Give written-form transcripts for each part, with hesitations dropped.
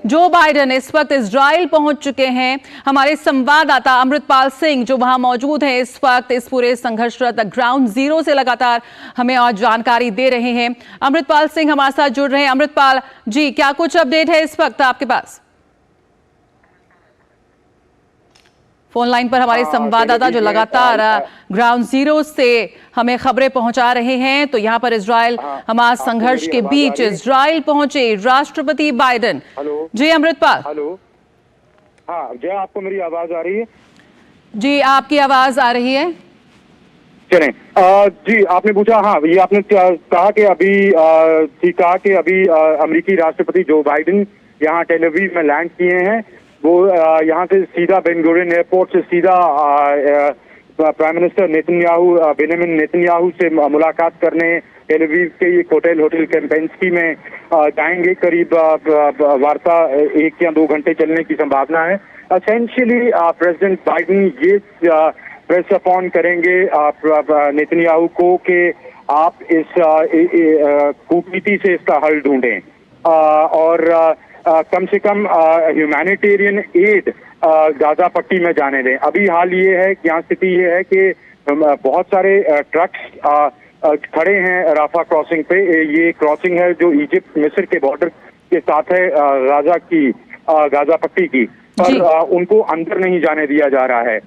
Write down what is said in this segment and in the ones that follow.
Joe Biden इस वक्त Israel पहुंच चुके हैं। हमारे संवाददाता अमृतपाल सिंह जो वहां मौजूद हैं इस वक्त इस पूरे संघर्षरत ग्राउंड जीरो से लगातार हमें और जानकारी दे रहे हैं। अमृतपाल सिंह हमारे साथ जुड़ रहे हैं। अमृतपाल जी, क्या कुछ अपडेट है इस वक्त आपके पास? फोन लाइन पर हमारे संवाददाता जो लगातार ग्राउंड जीरो से हमें खबरें पहुंचा रहे हैं। तो यहाँ पर इजराइल हमास संघर्ष के बीच इजराइल पहुंचे राष्ट्रपति बाइडेन। जी अमृतपाल। हेलो, हाँ जय, आपको मेरी आवाज आ रही है? जी आपकी आवाज आ रही है। चलें, जी आपने पूछा, हाँ ये आपने कहा कि अभी अमेरिकी राष्ट्रपति जो बाइडेन यहाँ टेल अवीव में लैंड किए हैं। वो यहाँ से सीधा बेन गुरियन एयरपोर्ट से सीधा प्राइम मिनिस्टर बेंजामिन नेतन्याहू से मुलाकात करने टेल अवीव के ये होटल कैंपेंस्की में जाएंगे। करीब वार्ता 1 या 2 घंटे चलने की संभावना है। एसेंशियली प्रेसिडेंट बाइडेन ये प्रेस अपॉन करेंगे नेतन्याहू को कि आप इस कूटनीति से इसका हल ढूंढें और कम से कम ह्यूमैनिटेरियन एड गाजा पट्टी में जाने दें। अभी हाल ये है कि यहाँ स्थिति ये है कि बहुत सारे ट्रक्स खड़े हैं राफा क्रॉसिंग पे। ये क्रॉसिंग है जो इजिप्ट मिस्र के बॉर्डर के साथ है गाजा पट्टी की, पर उनको अंदर नहीं जाने दिया जा रहा है।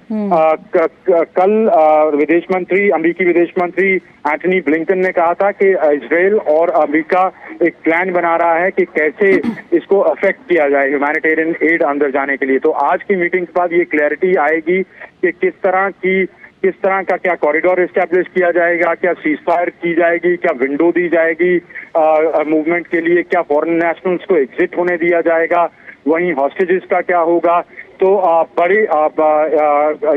कल अमेरिकी विदेश मंत्री एंटनी ब्लिंकन ने कहा था कि इजराइल और अमेरिका एक प्लान बना रहा है कि कैसे इसको अफेक्ट किया जाए ह्यूमैनिटेरियन एड अंदर जाने के लिए। तो आज की मीटिंग के बाद ये क्लैरिटी आएगी कि किस तरह का क्या कॉरिडोर एस्टैब्लिश किया जाएगा, क्या सीज फायर की जाएगी, क्या विंडो दी जाएगी मूवमेंट के लिए, क्या फॉरेन नेशनल्स को एग्जिट होने दिया जाएगा, वहीं हॉस्टेजेस का क्या होगा। तो बड़ी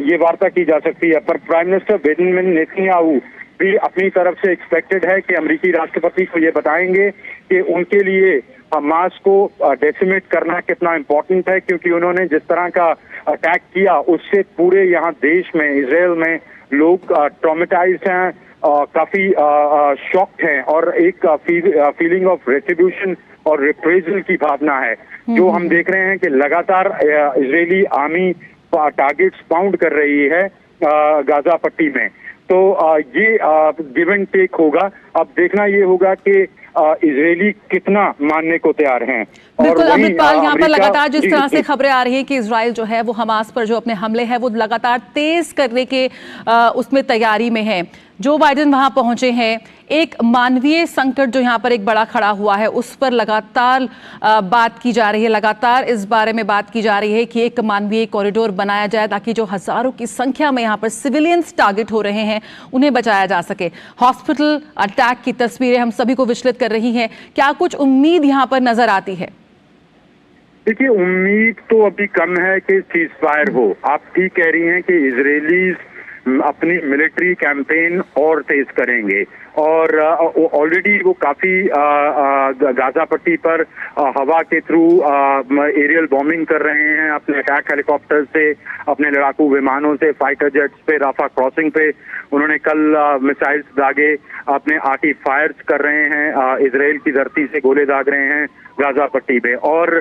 ये वार्ता की जा सकती है। पर प्राइम मिनिस्टर बेंजामिन नेतन्याहू भी अपनी तरफ से एक्सपेक्टेड है कि अमेरिकी राष्ट्रपति को ये बताएंगे कि उनके लिए हमास को डेसिमेट करना कितना इम्पोर्टेंट है, क्योंकि उन्होंने जिस तरह का अटैक किया उससे पूरे यहाँ देश में इजराइल में लोग ट्रॉमेटाइज्ड हैं, काफी शॉक्ड हैं और एक फीलिंग ऑफ रेट्रिब्यूशन और रिप्रेजल की भावना है जो हम देख रहे हैं कि लगातार इजरायली आर्मी टारगेट्स पाउंड कर रही है गाजा पट्टी में। तो ये गिव एंड टेक होगा। अब देखना ये होगा कि इजरायली कितना मानने को तैयार हैं। बिल्कुल अमृतपाल, यहाँ पर लगातार जिस तरह से खबरें आ रही हैं कि इजराइल जो है वो हमास पर जो अपने हमले हैं वो लगातार तेज करने के उसमें तैयारी में है। जो बाइडेन वहां पहुंचे हैं, एक मानवीय संकट जो यहाँ पर एक बड़ा खड़ा हुआ है उस पर लगातार बात की जा रही है। लगातार इस बारे में बात की जा रही है कि एक मानवीय कॉरिडोर बनाया जाए ताकि जो हजारों की संख्या में यहाँ पर सिविलियंस टारगेट हो रहे हैं उन्हें बचाया जा सके। हॉस्पिटल अटैक की तस्वीरें हम सभी को विचलित कर रही हैं। क्या कुछ उम्मीद यहाँ पर नजर आती है? देखिए, उम्मीद तो अभी कम है कि सीज फायर हो। आप ठीक कह रही हैं कि इजरायलीज अपनी मिलिट्री कैंपेन और तेज करेंगे और ऑलरेडी वो काफी गाजा पट्टी पर हवा के थ्रू एरियल बॉम्बिंग कर रहे हैं अपने अटैक हेलीकॉप्टर से, अपने लड़ाकू विमानों से, फाइटर जेट्स पे, राफा क्रॉसिंग पे उन्होंने कल मिसाइल्स दागे, अपने आर्टी फायर्स कर रहे हैं, इजराइल की धरती से गोले दाग रहे हैं गाजा पट्टी पे और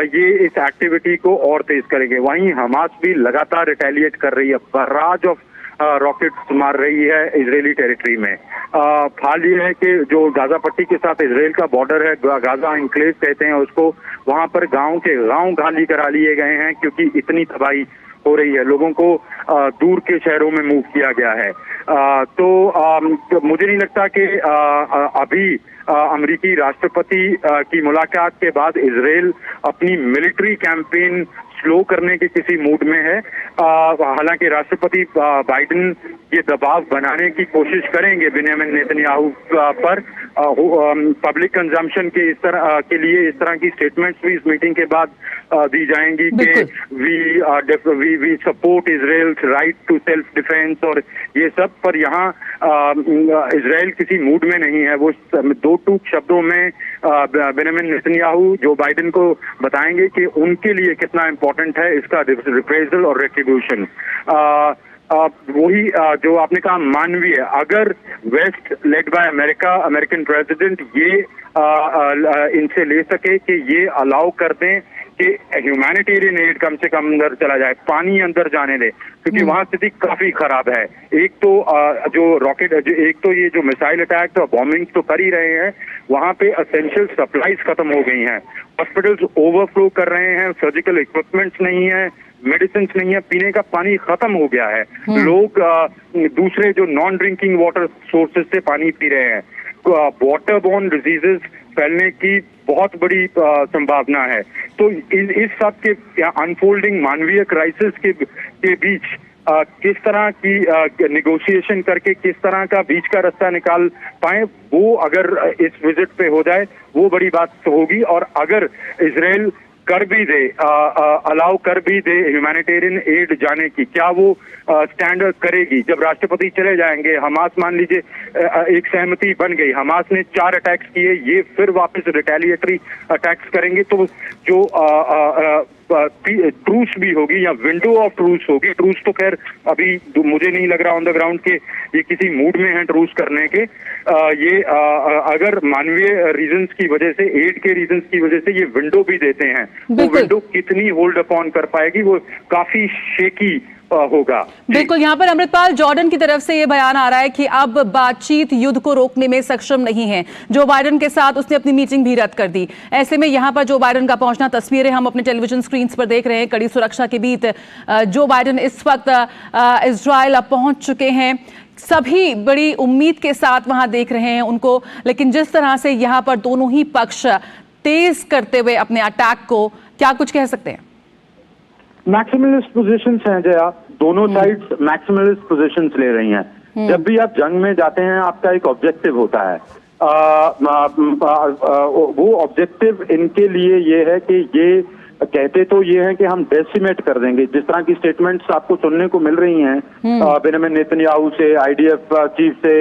ये इस एक्टिविटी को और तेज करेंगे। वहीं हमास भी लगातार रिटेलिएट कर रही है, बर्राज ऑफ रॉकेट्स मार रही है इजरायली टेरिटरी में। हाल ये है कि जो गाजा पट्टी के साथ इजराइल का बॉर्डर है, गाजा एन्क्लेव कहते हैं उसको, वहां पर गांव खाली करा लिए गए हैं क्योंकि इतनी तबाही हो रही है। लोगों को दूर के शहरों में मूव किया गया है। तो मुझे नहीं लगता कि अभी अमेरिकी राष्ट्रपति की मुलाकात के बाद इजराइल अपनी मिलिट्री कैंपेन स्लो करने के किसी मूड में है। हालांकि राष्ट्रपति बाइडेन ये दबाव बनाने की कोशिश करेंगे बेंजामिन नेतन्याहू पर। पब्लिक कंजम्पशन के के लिए इस तरह की स्टेटमेंट्स भी इस मीटिंग के बाद दी जाएंगी कि we support Israel's right to self defence और ये सब। पर यहाँ इजराइल किसी मूड में नहीं है। वो 2 टूक शब्दों में बेंजामिन नेतन्याहू जो बाइडेन को बताएंगे कि उनके लिए कितना इम्पोर्टेंट है इसका रिप्रेजल और रेट्रिब्यूशन। वही जो आपने कहा मानवीय, अगर west led by American president ये इनसे ले सके कि ये अलाउ कर दें कि ह्यूमैनिटेरियन एड कम से कम अंदर चला जाए, पानी अंदर जाने दे, क्योंकि वहां स्थिति काफी खराब है। एक तो जो रॉकेट, एक तो ये जो मिसाइल अटैक तो बॉम्बिंग तो कर ही रहे हैं, वहां पे असेंशियल सप्लाईज खत्म हो गई हैं, हॉस्पिटल्स ओवरफ्लो कर रहे हैं, सर्जिकल इक्विपमेंट्स नहीं है, मेडिसिन नहीं है, पीने का पानी खत्म हो गया है, लोग दूसरे जो नॉन ड्रिंकिंग वाटर सोर्सेज से पानी पी रहे हैं, वाटर बोर्न डिजीजेस फैलने की बहुत बड़ी संभावना है। तो इस सब के अनफोल्डिंग मानवीय क्राइसिस के बीच किस तरह की निगोशिएशन करके किस तरह का बीच का रास्ता निकाल पाए, वो अगर इस विजिट पे हो जाए वो बड़ी बात होगी। और अगर इजराइल कर भी दे, अलाउ कर भी दे ह्यूमैनिटेरियन एड जाने की, क्या वो स्टैंड करेगी? जब राष्ट्रपति चले जाएंगे, हमास मान लीजिए एक सहमति बन गई, हमास ने 4 अटैक्स किए, ये फिर वापस रिटेलिएटरी अटैक्स करेंगे, तो जो ट्रूस भी होगी या विंडो ऑफ ट्रूस होगी, ट्रूस तो खैर अभी मुझे नहीं लग रहा ऑन द ग्राउंड के ये किसी मूड में है ट्रूस करने के, ये अगर मानवीय रीजंस की वजह से, एड के रीजंस की वजह से ये विंडो भी देते हैं, वो विंडो कितनी होल्ड अपॉन कर पाएगी, वो काफी शेकी होगा। बिल्कुल, यहाँ पर अमृतपाल, जॉर्डन की तरफ से ये बयान आ रहा है कि अब बातचीत युद्ध को रोकने में सक्षम नहीं है। जो बाइडेन के साथ उसने अपनी मीटिंग भी रद्द कर दी। ऐसे में यहाँ पर जो बाइडेन का पहुंचना, तस्वीरें हम अपने टेलीविजन स्क्रीन पर देख रहे हैं, कड़ी सुरक्षा के बीच जो बाइडेन इस वक्त इजराइल पहुंच चुके हैं। सभी बड़ी उम्मीद के साथ वहां देख रहे हैं उनको, लेकिन जिस तरह से यहाँ पर दोनों ही पक्ष तेज करते हुए अपने अटैक को, क्या कुछ कह सकते हैं? मैक्सिमलिस्ट पोजीशंस हैं जया, दोनों साइड्स मैक्सिमलिस्ट पोजीशंस ले रही हैं। जब भी आप जंग में जाते हैं आपका एक ऑब्जेक्टिव होता है, वो ऑब्जेक्टिव इनके लिए ये है कि ये कहते तो ये है कि हम डेसिमेट कर देंगे, जिस तरह की स्टेटमेंट्स आपको सुनने को मिल रही हैं बेंजामिन नेतन्याहू से, आईडीएफ चीफ से,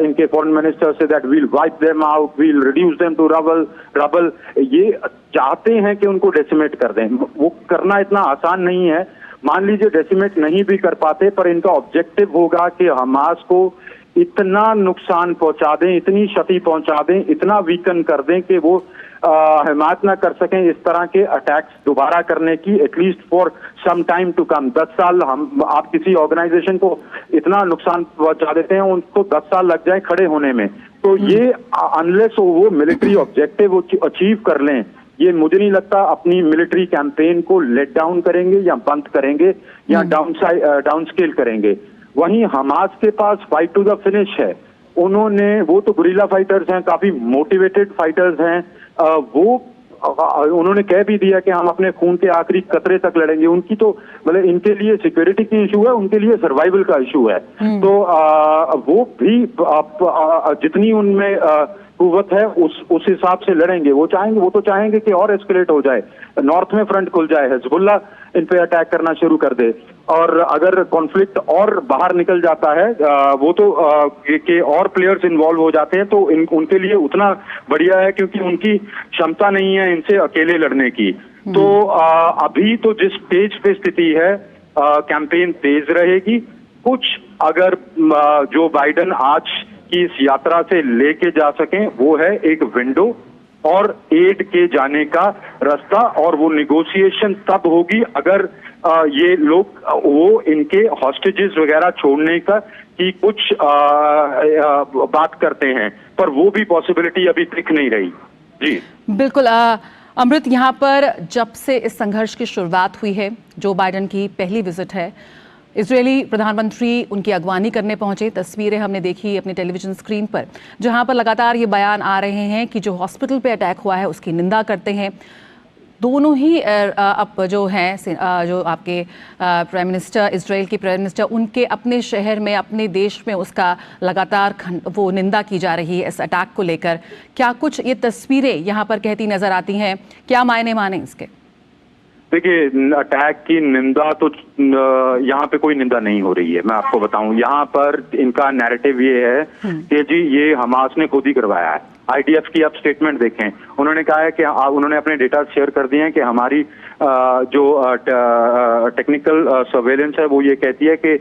इनके फॉरेन मिनिस्टर से, that we'll wipe them out, we'll reduce them to rubble, ये चाहते हैं कि उनको डेसिमेट कर दें। वो करना इतना आसान नहीं है। मान लीजिए डेसिमेट नहीं भी कर पाते, पर इनका ऑब्जेक्टिव होगा कि हमास को इतना नुकसान पहुंचा दें, इतनी क्षति पहुंचा दें, इतना वीकन कर दें कि वो हिम्मत ना कर सकें इस तरह के अटैक्स दोबारा करने की, at least for some time to come. 10 साल आप किसी ऑर्गेनाइजेशन को इतना नुकसान पहुंचा देते हैं, उनको 10 साल लग जाए खड़े होने में, तो ये अनलेस वो मिलिट्री ऑब्जेक्टिव अचीव कर लें, ये मुझे नहीं लगता अपनी मिलिट्री कैंपेन को लेट डाउन करेंगे या बंद करेंगे या डाउन स्केल करेंगे। वहीं हमास के पास फाइट टू द फिनिश है। उन्होंने, वो तो गुरिल्ला फाइटर्स हैं, काफी मोटिवेटेड फाइटर्स हैं, वो उन्होंने कह भी दिया कि हम अपने खून के आखिरी कतरे तक लड़ेंगे। उनकी तो मतलब इनके लिए सिक्योरिटी की इशू है, उनके लिए सर्वाइवल का इशू है। तो वो भी जितनी उनमें कुव्वत है उस हिसाब से लड़ेंगे। वो तो चाहेंगे कि और एस्केलेट हो जाए, नॉर्थ में फ्रंट खुल जाए, हिजबुल्ला इन पे अटैक करना शुरू कर दे, और अगर कॉन्फ्लिक्ट और बाहर निकल जाता है, वो तो कि और प्लेयर्स इन्वॉल्व हो जाते हैं, तो उनके लिए उतना बढ़िया है, क्योंकि उनकी क्षमता नहीं है इनसे अकेले लड़ने की। तो अभी तो जिस स्टेज पे स्थिति है, कैंपेन तेज रहेगी। कुछ अगर जो बाइडेन आज की इस यात्रा से लेके जा सकें, वो है एक विंडो और एड के जाने का रास्ता, और वो निगोशिएशन तब होगी अगर ये लोग वो इनके हॉस्टेजेस वगैरह छोड़ने का की कुछ बात करते हैं, पर वो भी पॉसिबिलिटी अभी दिख नहीं रही। जी बिल्कुल। अमृत, यहाँ पर जब से इस संघर्ष की शुरुआत हुई है, जो बाइडेन की पहली विजिट है, इजरायली प्रधानमंत्री उनकी अगवानी करने पहुंचे। तस्वीरें हमने देखी अपने टेलीविजन स्क्रीन पर, जहां पर लगातार ये बयान आ रहे हैं कि जो हॉस्पिटल पे अटैक हुआ है उसकी निंदा करते हैं। दोनों ही अब जो हैं, जो आपके प्राइम मिनिस्टर, इजराइल के प्राइम मिनिस्टर, उनके अपने शहर में, अपने देश में उसका लगातार वो निंदा की जा रही है इस अटैक को लेकर। क्या कुछ ये तस्वीरें यहाँ पर कहती नजर आती हैं? क्या मायने माने इसके? देखिए, अटैक की निंदा तो यहाँ पे कोई निंदा नहीं हो रही है। मैं आपको बताऊं, यहाँ पर इनका नैरेटिव ये है कि जी ये हमास ने खुद ही करवाया है। IDF की आप स्टेटमेंट देखें, उन्होंने कहा है कि उन्होंने अपने डेटा शेयर कर दिए हैं कि हमारी जो टेक्निकल सर्वेलेंस है वो ये कहती है कि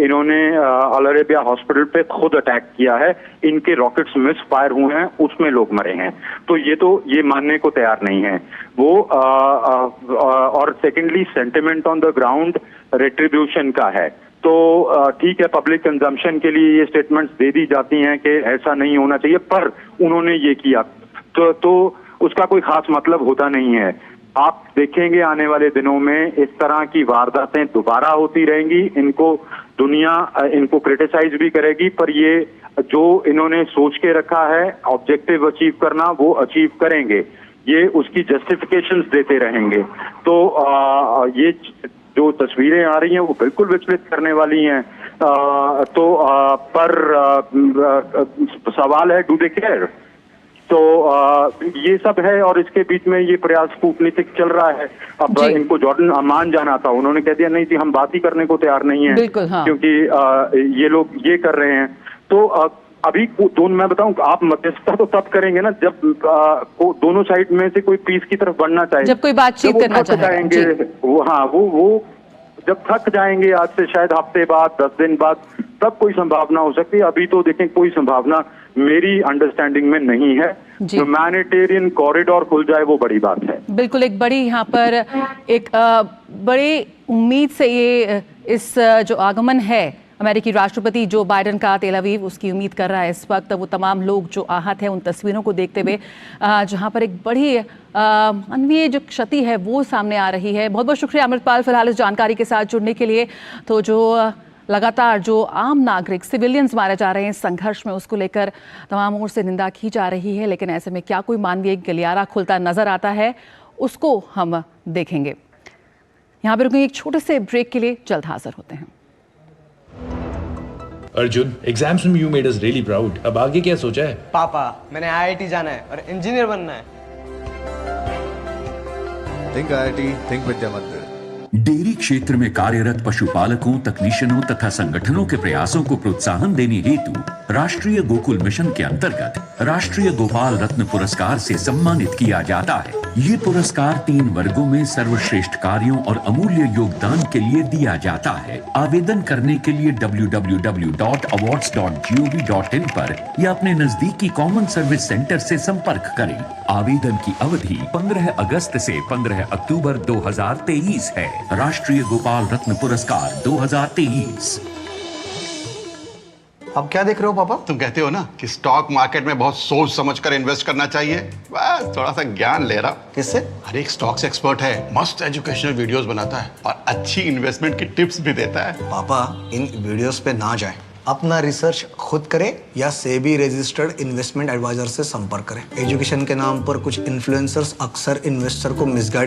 इन्होंने अल अरेबिया हॉस्पिटल पे खुद अटैक किया है, इनके रॉकेट्स मिस फायर हुए हैं, उसमें लोग मरे हैं। तो ये मानने को तैयार नहीं है वो। और secondly sentiment on the ground retribution का है। तो ठीक है, पब्लिक कंजम्पशन के लिए ये स्टेटमेंट्स दे दी जाती हैं कि ऐसा नहीं होना चाहिए, पर उन्होंने ये किया तो उसका कोई खास मतलब होता नहीं है। आप देखेंगे आने वाले दिनों में इस तरह की वारदातें दोबारा होती रहेंगी, दुनिया इनको क्रिटिसाइज भी करेगी, पर ये जो इन्होंने सोच के रखा है ऑब्जेक्टिव अचीव करना, वो अचीव करेंगे। ये उसकी जस्टिफिकेशंस देते रहेंगे। तो ये जो तस्वीरें आ रही हैं वो बिल्कुल विचलित करने वाली हैं। पर सवाल है, डू दे केयर? तो ये सब है, और इसके बीच में ये प्रयास कूटनीतिक चल रहा है। अब इनको जॉर्डन अमान जाना था, उन्होंने कह दिया नहीं जी, हम बात ही करने को तैयार नहीं है, हाँ। क्योंकि ये लोग ये कर रहे हैं। तो अभी दोनों, मैं बताऊं, आप मध्यस्थता तो तब करेंगे ना जब दोनों साइड में से कोई पीस की तरफ बढ़ना चाहे, जब कोई बातचीत करना चाहेंगे। वो जब थक जाएंगे, आज से शायद हफ्ते बाद, 10 दिन बाद, तब कोई संभावना हो सकती है। अभी तो देखें, कोई संभावना मेरी अंडरस्टैंडिंग में नहीं है। ह्यूमैनिटेरियन कॉरिडोर खुल जाए वो बड़ी बात है। बिल्कुल, एक बड़ी यहाँ पर एक बड़ी उम्मीद से ये इस जो आगमन है अमेरिकी राष्ट्रपति जो बाइडेन का तेल अवीव, उसकी उम्मीद कर रहा है इस वक्त वो तमाम लोग जो आहत हैं उन तस्वीरों को देखते हुए, जहां पर एक बड़ी मानवीय जो क्षति है वो सामने आ रही है। बहुत बहुत शुक्रिया अमृतपाल फिलहाल इस जानकारी के साथ जुड़ने के लिए। तो जो लगातार जो आम नागरिक सिविलियंस मारे जा रहे हैं संघर्ष में, उसको लेकर तमाम ओर से निंदा की जा रही है, लेकिन ऐसे में क्या कोई मानवीय गलियारा खुलता नजर आता है, उसको हम देखेंगे। यहाँ पर रुकेंगे एक छोटे से ब्रेक के लिए, जल्द हाजिर होते हैं। अर्जुन, एग्जाम्स में you made us really proud. अब आगे क्या सोचा है? पापा, मैंने IIT जाना है और इंजीनियर बनना है। थिंक IIT, थिंक विद्या मंदिर। डेयरी क्षेत्र में कार्यरत पशुपालकों, तकनीशियनों तथा संगठनों के प्रयासों को प्रोत्साहन देने हेतु राष्ट्रीय गोकुल मिशन के अंतर्गत राष्ट्रीय गोपाल रत्न पुरस्कार से सम्मानित किया जाता है। ये पुरस्कार 3 वर्गों में सर्वश्रेष्ठ कार्यों और अमूल्य योगदान के लिए दिया जाता है। आवेदन करने के लिए www.awards.gov.in पर या अपने नजदीकी कॉमन सर्विस सेंटर से संपर्क करें। आवेदन की अवधि 15 अगस्त से 15 अक्टूबर 2023 है। राष्ट्रीय गोपाल रत्न पुरस्कार 2023। अब क्या देख रहे हो पापा? तुम कहते हो ना कि स्टॉक मार्केट में बहुत सोच समझकर इन्वेस्ट करना चाहिए, बस थोड़ा सा ज्ञान ले रहा। किससे? हर एक स्टॉक्स एक्सपर्ट है, मस्त एजुकेशनल वीडियोस बनाता है और अच्छी इन्वेस्टमेंट की टिप्स भी देता है। पापा, इन वीडियोस पे ना जाएं, अपना रिसर्च खुद करें या सेबी रजिस्टर्ड इन्वेस्टमेंट एडवाइजर से संपर्क करें। एजुकेशन के नाम पर कुछ इन्फ्लुएंसर्स अक्सर इन्वेस्टर को मिसगाइड